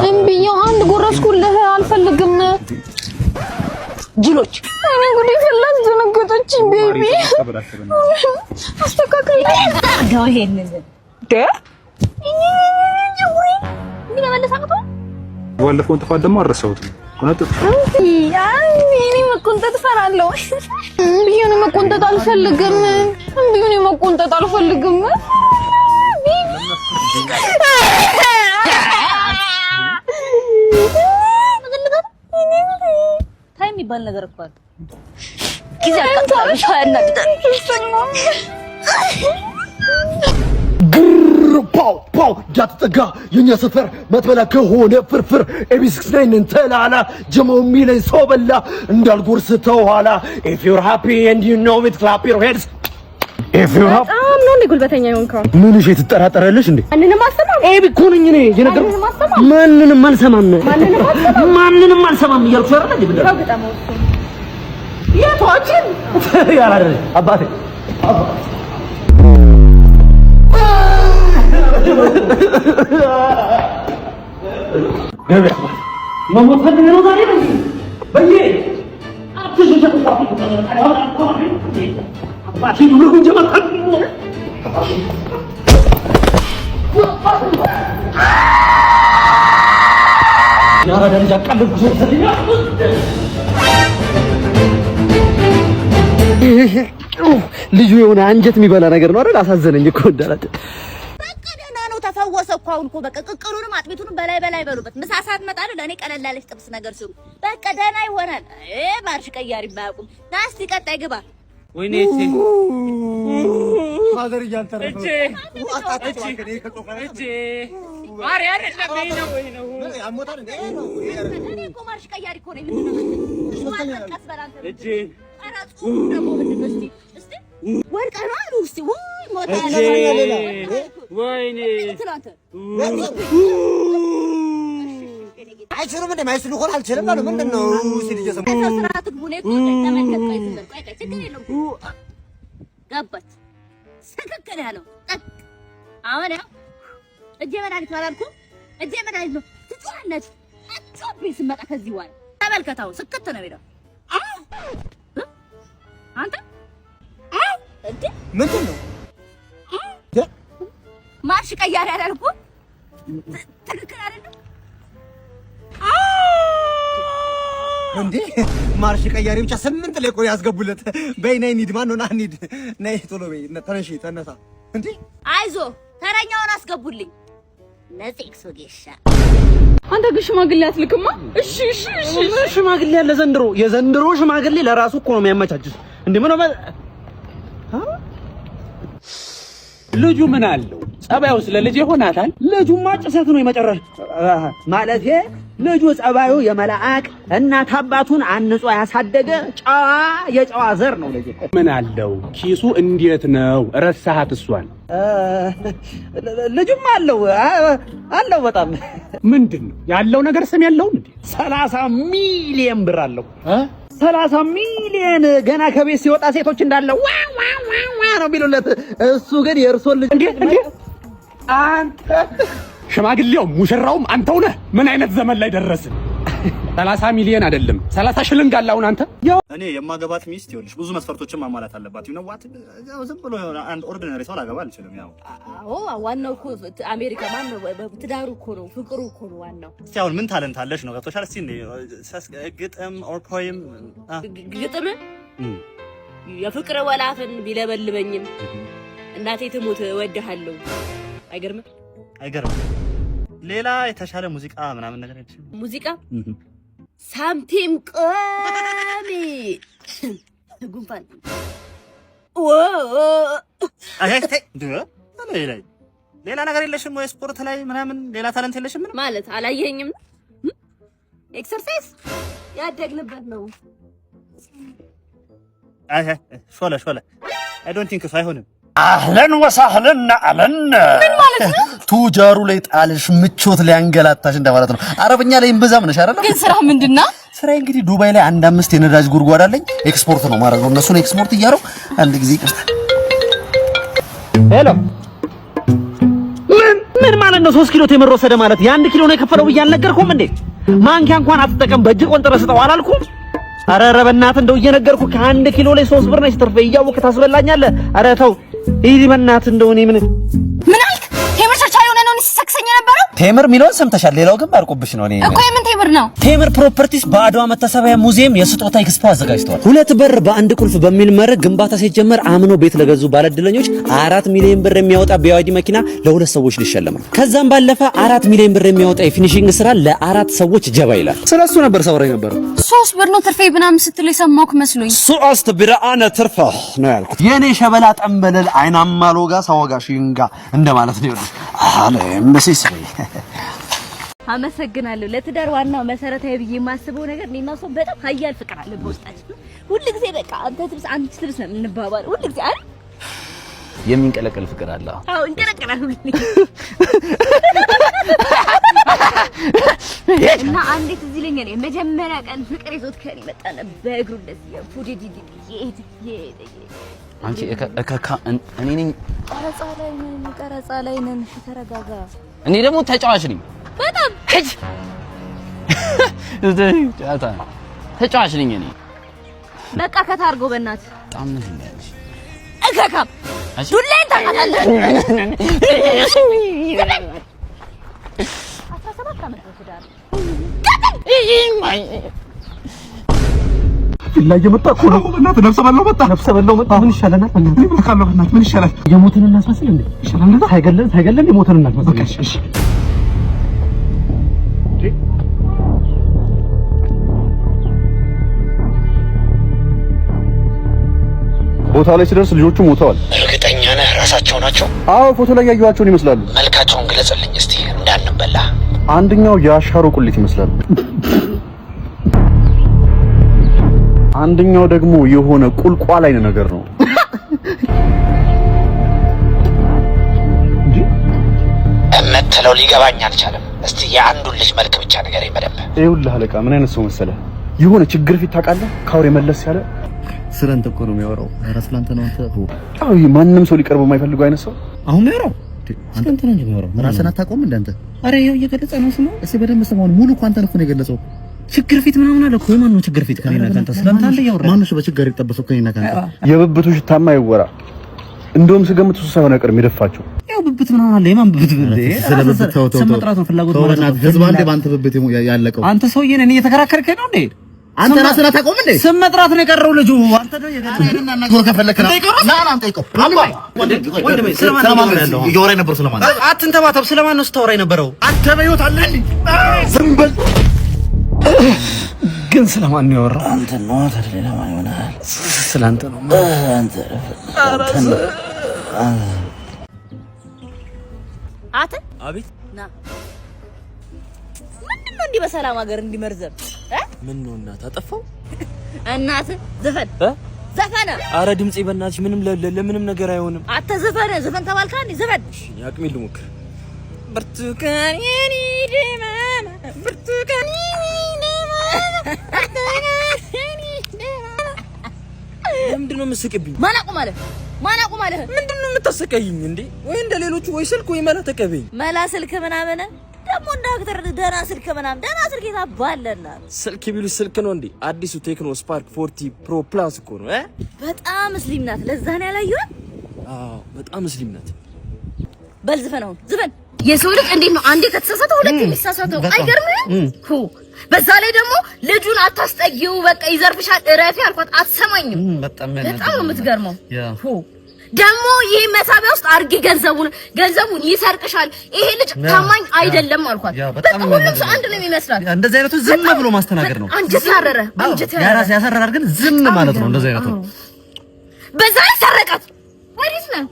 እምቢኛው አንድ ጎረስኩልህ አልፈልግም ጅሎች እኔ ጉዲ ፈላስ ደነገጠችኝ ቤቢ አስተካክል ጋው ይሄንን ደ ምን መለሳቀቶ ወለፈው ተፋደ ደሞ አረሳውት ኮነጥ እኔ መቆንጠጥ ፈራለሁ ቢዩን መቆንጠጥ አልፈልግም ቢዩን መቆንጠጥ አልፈልግም ታይም ይባል ነገር እኮ አለ ጊዜ አቃጣለሽ ሃያና ፓው ፓው ያተጠጋ የኛ ሰፈር መጥበላ ከሆነ ፍርፍር ኤቢስክስናይን እንተላላ ጀሞ ሚለኝ ሰው በላ እንዳልጎርስ ተኋላ if you're happy and you know it clap your hands if you're happy ነው እንዴ ጉልበተኛ ይሆንከው ምን እሺ ትጠራጠራለሽ እንዴ ማንንም አልሰማም ኤቢ እኮ ነኝ እኔ የነገር ማንንም አልሰማም እያልኩ አይደል እንዴ ብለህ ታውቃለህ የቷችን ያላረ አባቴ ገበያ መሞት ነው ዛሬ በየ አትሽሽ አባቴ ሁሉ ጀመረ ያራ ደረጃ ቀልብ ሰጥተኛ ልጁ የሆነ አንጀት የሚበላ ነገር ነው አይደል አሳዘነኝ እኮ እንዳላት ተፈወሰ እኮ አሁን እኮ በቃ ቅቅሉንም አጥሚቱንም በላይ በሉበት ምሳ ሰዓት መጣለ ለኔ ቀለል ያለች ጥብስ ነገር ሲሉ በቃ ደህና ይሆናል ማርሽ ቀያሪ ባያቁም ናስቲ ቀጣይ ግባ ወይኔ እቺ ማዘር እያንተረፈ እቺ ማሪ አይደለም ወይ ነው አሞታል እንዴ እኔ እኮ ማርሽ ቀያሪ እኮ ነኝ ምንድነው እቺ አራቱ ደግሞ ምንድነው እስቲ ወርቀ ነው አሉ እስቲ ወይ ሞታ ወይኔ አይችልም እንደ ማይስሉ ሆነ አልችልም ማለት ምንድነው ሲል እየሰማ ተሰራቱ ጉኔ እኮ ተመልከት ቆይ ችግር የለውም ገባት ስክክል ያለው ጠቅ አሁን ያው እጄ መድኃኒት አላልኩም እጄ መድኃኒት ነው ትጫለች አጥቶብኝ ስመጣ ከዚህ ዋል ተመልከታው ስክት ነው የሚለው አንተ እንዴ ምንድነው ማርሽ ቀያሪ አላልኩም ትክክል አይደለም እንዴ ማርሽ ቀያሪ ብቻ 8 ላይ ቆይ ያስገቡለት በይ ነይ ኒድ ማን ነው ና ኒድ ነይ ቶሎ በይ ተነሺ ተነሳ እንዴ አይዞ ተረኛውን አስገቡልኝ ለሴክስ ወጌሻ አንተ ግን ሽማግሌ አትልክማ እሺ ሽማግሌ ያለ የዘንድሮ ሽማግሌ ለራሱ እኮ ነው የሚያመቻችው እንዴ ምን ነው ልጁ ምን አለው ጸባዩ ስለ ልጅ ይሆናታል ልጁማ ጭሰት ነው የመጨረሻ ማለት ልጁ ጸባዩ የመላእክ እናት አባቱን አንጾ ያሳደገ የጨዋ ዘር ነው ልጅ ምን አለው ኪሱ እንዴት ነው ረሳሃት እሷን ልጁማ አለው በጣም ምንድነው ያለው ነገር ስም ያለው እንዴ 30 ሚሊዮን ብር አለው 30 ሚሊዮን ገና ከቤት ሲወጣ ሴቶች እንዳለ ዋ ነው ቢሉለት እሱ ግን የእርሶን ልጅ እንዴ አንተ ሽማግሌው ሙሽራውም አንተው ነህ ምን አይነት ዘመን ላይ ደረስን 30 ሚሊዮን አይደለም 30 ሽልንግ አላውን አንተ እኔ የማገባት ሚስት ይኸውልሽ ብዙ መስፈርቶችን ማሟላት አለባት you know what ዝም ብሎ አንድ ኦርዲናሪ ሰው ላገባ አልችልም ያው ዋናው እኮ አሜሪካ ማን ነው ትዳሩ እኮ ነው ፍቅሩ እኮ ነው ዋናው እስቲ አሁን ምን ታለንት አለሽ ነው ገብቶሻል እስቲ ግጥም ኦር ፖኤም ግጥም የፍቅር ወላፈን ቢለበልበኝም እናቴ ትሞት እወድሃለሁ አይገርም ሌላ የተሻለ ሙዚቃ ምናምን ነገር አይደለም ሙዚቃ ሳምቲም ቆሚ ጉንፋን ሌላ ነገር የለሽም ወይ ስፖርት ላይ ምናምን ሌላ ታለንት የለሽም ማለት አላየኸኝም ኤክሰርሳይዝ ያደግንበት ነው ሾለ አይ ዶንት ቲንክ አይሆንም አህለን ወሳህለን አለን ምን ማለት ነው ቱጃሩ ላይ ጣልሽ ምቾት ላይ አንገላታሽ እንደማለት ነው አረብኛ ላይ እንበዛም ነሽ አይደል ግን ስራ ምንድነው ስራዬ እንግዲህ ዱባይ ላይ 1-5 የነዳጅ ጉርጓድ አለኝ ኤክስፖርት ነው ማድረግ ነው እነሱን ኤክስፖርት እያረው አንድ ጊዜ ይቅርታ ሄሎ ምን ማለት ነው? 3 ኪሎ ቴምር ወሰደ ማለት የ1 ኪሎ ነው የከፈለው ብዬ አልነገርኩም እንዴ? ማንኪያ እንኳን አትጠቀም በእጅ ቆንጥረህ ስጠው አላልኩም? ኧረ በእናትህ እንደው እየነገርኩህ ከ1 ኪሎ ላይ 3 ብር ነች ትርፌ እያወቅህ ታስበላኛለህ። ኧረ ተው ይሄ በእናትህ እንደው እኔ ምን አልክ? ቴምር ቸርቻሪ ሆነ ነው ሲሰክሰኝ የነበረው? ቴምር ሚሊዮን ሰምተሻል። ሌላው ግን ባርቆብሽ ነው። እኔ እኮ የምን ቴምር ነው? ቴምር ፕሮፐርቲስ በአድዋ መታሰቢያ ሙዚየም የስጦታ ኤክስፖ አዘጋጅቷል። 2 በር በአንድ ቁልፍ በሚል መርህ ግንባታ ሲጀመር አምኖ ቤት ለገዙ ባለድለኞች 4 ሚሊዮን ብር የሚያወጣ ቢዋይዲ መኪና ለ2 ሰዎች ሊሸለማል። ከዛም ባለፈ 4 ሚሊዮን ብር የሚያወጣ የፊኒሺንግ ስራ ለ4 ሰዎች ጀባ ይላል። ስለሱ ነበር ሳወራ ነበር። 3 ብር ነው ትርፌ ምናምን ስትል የሰማሁህ መስሎኝ። 3 ብር አነ ትርፋ ነው ያልኩት። የኔ ሸበላ ጠንበለል አይናማ ሎጋ ሳወጋ ሽንጋ እንደማለት ነው ይሉት አለ መሲስ። አመሰግናለሁ። ለትዳር ዋናው መሰረታዊ ብዬ የማስበው ነገር እኔና እሱ በጣም ሀያል ፍቅር አለ በውስጣችን። ሁሉ ጊዜ በቃ አንተ ትብስ አንቺ ትብስ ነው የምንባባለው ሁሉ ጊዜ አይደል? የሚንቀለቀል ፍቅር አለ። አዎ እንቀለቀላል ሁሉ እና አንዴት እዚህ ለኛ ነው መጀመሪያ ቀን ፍቅር ይዞት ከኔ መጣ ነበር በእግሩ እንደዚህ ፉዲዲዲ አንቺ እከካ እኔ ነኝ ቀረጻ ላይ ነን። ተረጋጋ። እኔ ደግሞ ተጫዋች ነኝ። በጣም ተጫዋች ነኝ እኔ። በቃ ከታርጎ በእናት በጣም ነው ያለሽ እከካም ዱላዬን ታውቃለህ። 17 ዓመት ነው ትዳር ላይ የመጣ እኮ ነው። በእናትህ ነፍሰ በላው መጣ። ምን ይሻለናል? በእናትህ ምን ካለው በእናትህ ምን ይሻላል? የሞትን እናስመስል እንዴ? ይሻላል። ታይገለን የሞትን እናስመስል። እሺ ቦታው ላይ ሲደርስ ልጆቹ ሞተዋል። እርግጠኛ ነህ ራሳቸው ናቸው? አዎ ፎቶ ላይ ያዩዋቸውን ይመስላሉ። መልካቸውን ግለጽልኝ እስቲ እንዳንበላ። አንደኛው የአሻሮ ቁሊት ይመስላል። አንደኛው ደግሞ የሆነ ቁልቋል አይነ ነገር ነው። እምትለው ሊገባኝ አልቻለም። እስቲ የአንዱን ልጅ መልክ ብቻ ንገረኝ በደንብ። ይኸውልህ አለቃ ምን አይነት ሰው መሰለህ? የሆነ ችግር ፊት ታውቃለህ? ካውሬ መለስ ያለ ስለንተ እኮ ነው የሚያወራው። ራስላንተ ነው አንተ። አዎ ማንም ሰው ሊቀርበው የማይፈልገው አይነት ሰው አሁን የሚያወራው ስለንተ ነው የሚያወራው። ራስን አታውቀውም እንደ አንተ። ኧረ ይኸው እየገለጸ ነው ስሙ። እስኪ በደንብ ሰማውን ሙሉ እኮ አንተን እኮ ነው የገለጸው። ችግር ፊት ምናምን አለ እኮ። ማን ነው ችግር ፊት ከኔና ካንተ? ስለንተ አለ ያወራ። ማን ነው በችግር ይጠበሰው ከኔና ካንተ? የብብቱ ሽታማ ይወራ። እንደውም ስገምት እሱ ሳይሆን አይቀርም የደፋቸው። ያው ብብት ምናምን አለ። የማን ብብት እንዴ? ስለብብት ተው መጥራት ነው ፍላጎት ማለት ነው። ህዝብ አንዴ ባንተ ብብት ያለቀው አንተ ሰውዬ ነህ። እኔ እየተከራከርከኝ ነው እንዴ? አንተ ራስህን አታውቀውም እንዴ? ስም መጥራት ነው የቀረው ልጁ። አንተ ነው የገለጸና ነገር ከፈለክ ና ና ጠይቀው። ወንድሜ ስለማን ነው ያለው? እያወራኝ ነበር ስለማን? አትንተባተብ። ስለማን ነው ስታወራኝ ነበረው? አንተ በህይወት አለ እንዴ? ዝም በል። ግን ስለማን ነው ያወራው? አንተ ነው ታዲያ ለማን ይሆናል? ስላንተ ነው አንተ አተ አቤት ና ምንድነው እንዲህ በሰላም ሀገር እንዲመርዘም ምን ነው እናት አጠፋው? እናት ዘፈን ዘፈን። አረ ድምጼ በእናትሽ ምንም ለምንም ነገር አይሆንም። አተ ዘፈን ተባልካ እንዴ? ዘፈን ያቅሜ ልሞክር። ብርቱካን የኔ ደማማ ብርቱካን የኔ ደማማ ለምንድነው የምትስቅብኝ? ማናቁ ማለት ምንድነው የምታሰቃይኝ እንዴ? ወይ እንደ ሌሎቹ ወይ ስልክ ወይ መላ ተቀበይኝ። መላ ስልክ ምናምን ደግሞ እንደ አክተር ደህና ስልክ ምናምን ደህና ስልክ የታባለና ስልክ ቢሉሽ ስልክ ነው እንዴ? አዲሱ ቴክኖ ስፓርክ 40 ፕሮ ፕላስ እኮ ነው። በጣም ስሊም ናት። ለዛ ነው ያላየው። አዎ በጣም ስሊም ናት። በል ዝፈን። የሰው ልጅ እንዴት ነው አንዴ ከተሳሳተ ሁለት የሚሳሳተው? አይገርምም? በዛ ላይ ደግሞ ልጁን አታስጠጊው፣ በቃ ይዘርፍሻል፣ እረፊ አልኳት፣ አትሰማኝም። በጣም ነው የምትገርመው። ደግሞ ይሄ መሳቢያ ውስጥ አርጊ ገንዘቡን ይሰርቅሻል፣ ይሄ ልጅ ታማኝ አይደለም አልኳት። በቃ ሁሉም ሰው አንድ ነው የሚመስላት። እንደዚህ አይነቱ ዝም ብሎ ማስተናገር ነው። አንጀት ያረረ ግን ዝም ማለት ነው። እንደዚህ አይነቱ በዛ ላይ ሰረቃት። ወዲስ ነው